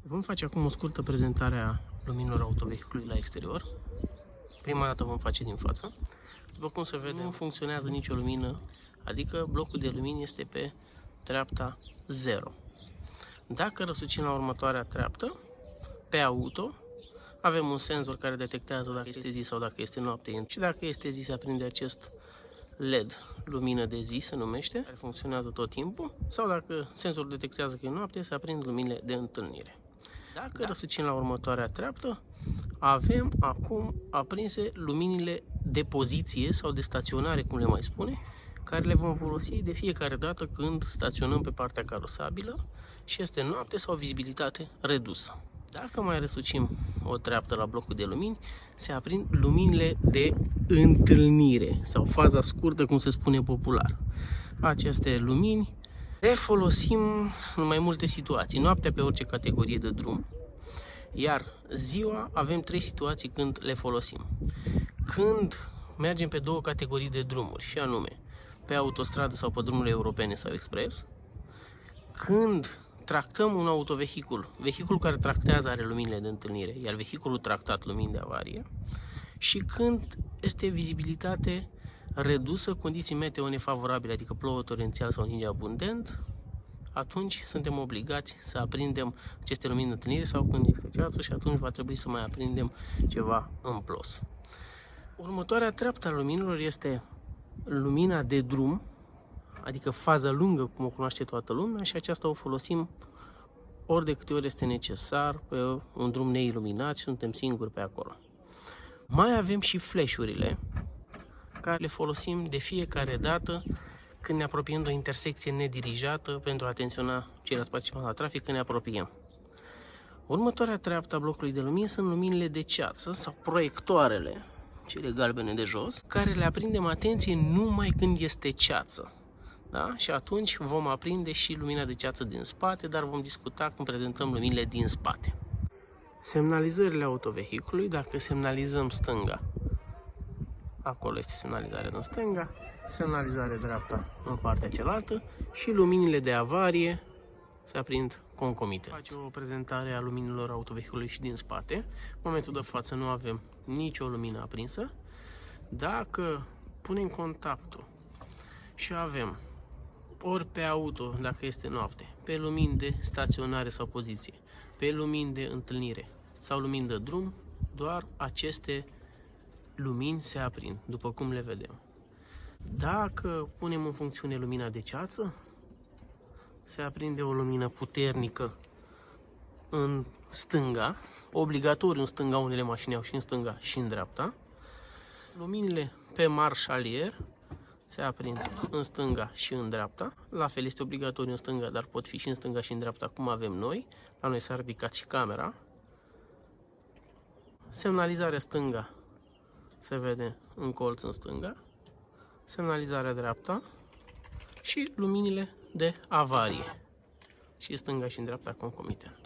Vom face acum o scurtă prezentare a luminilor autovehiculului la exterior. Prima dată vom face din față. După cum se vede, nu funcționează nicio lumină, adică blocul de lumini este pe treapta 0. Dacă răsucim la următoarea treaptă, pe auto, avem un senzor care detectează dacă este zi sau dacă este noapte. Și dacă este zi, se aprinde acest LED, lumină de zi se numește, care funcționează tot timpul, sau dacă senzorul detectează că e noapte, se aprind luminile de întâlnire. Dacă răsucim la următoarea treaptă, avem acum aprinse luminile de poziție sau de staționare, cum le mai spune, care le vom folosi de fiecare dată când staționăm pe partea carosabilă și este noapte sau vizibilitate redusă. Dacă mai răsucim o treaptă la blocul de lumini, se aprind luminile de întâlnire sau faza scurtă, cum se spune popular. Aceste lumini le folosim în mai multe situații. Noaptea pe orice categorie de drum, iar ziua avem 3 situații când le folosim. Când mergem pe 2 categorii de drumuri, și anume pe autostradă sau pe drumurile europene sau expres, când tractăm un autovehicul, vehiculul care tractează are luminile de întâlnire, iar vehiculul tractat lumini de avarie, și când este vizibilitate redusă, condiții meteo nefavorabile, adică plouă torențial sau ninge abundent, atunci suntem obligați să aprindem aceste lumini de întâlnire, sau când este ceață și atunci va trebui să mai aprindem ceva în plus. Următoarea treaptă a luminilor este lumina de drum, adică faza lungă, cum o cunoaște toată lumea, și aceasta o folosim ori de câte ori este necesar pe un drum neiluminat și suntem singuri pe acolo. Mai avem și flash-urile, care le folosim de fiecare dată când ne apropiem de o intersecție nedirijată pentru a atenționa ceilalți participanți la trafic când ne apropiem. Următoarea treaptă a blocului de lumini sunt luminile de ceață sau proiectoarele, cele galbene de jos, care le aprindem, atenție, numai când este ceață. Da? Și atunci vom aprinde și lumina de ceață din spate, dar vom discuta când prezentăm luminile din spate. Semnalizările autovehiculului, dacă semnalizăm stânga, acolo este semnalizarea din stânga, semnalizare dreapta în partea cealaltă și luminile de avarie se aprind concomitent. Face o prezentare a luminilor autovehiculului și din spate. În momentul de față nu avem nicio lumină aprinsă. Dacă punem contactul și avem ori pe auto, dacă este noapte, pe lumini de staționare sau poziție, pe lumini de întâlnire sau lumini de drum, doar aceste lumini se aprind, după cum le vedem. Dacă punem în funcțiune lumina de ceață, se aprinde o lumină puternică în stânga, obligatoriu în stânga, unele mașini au și în stânga și în dreapta. Luminile pe marșalier se aprind în stânga și în dreapta, la fel este obligatoriu în stânga, dar pot fi și în stânga și în dreapta, cum avem noi. La noi s-a ridicat și camera. Semnalizarea stânga se vede în colț în stânga, semnalizarea dreapta și luminile de avarie și stânga și în dreapta concomitent.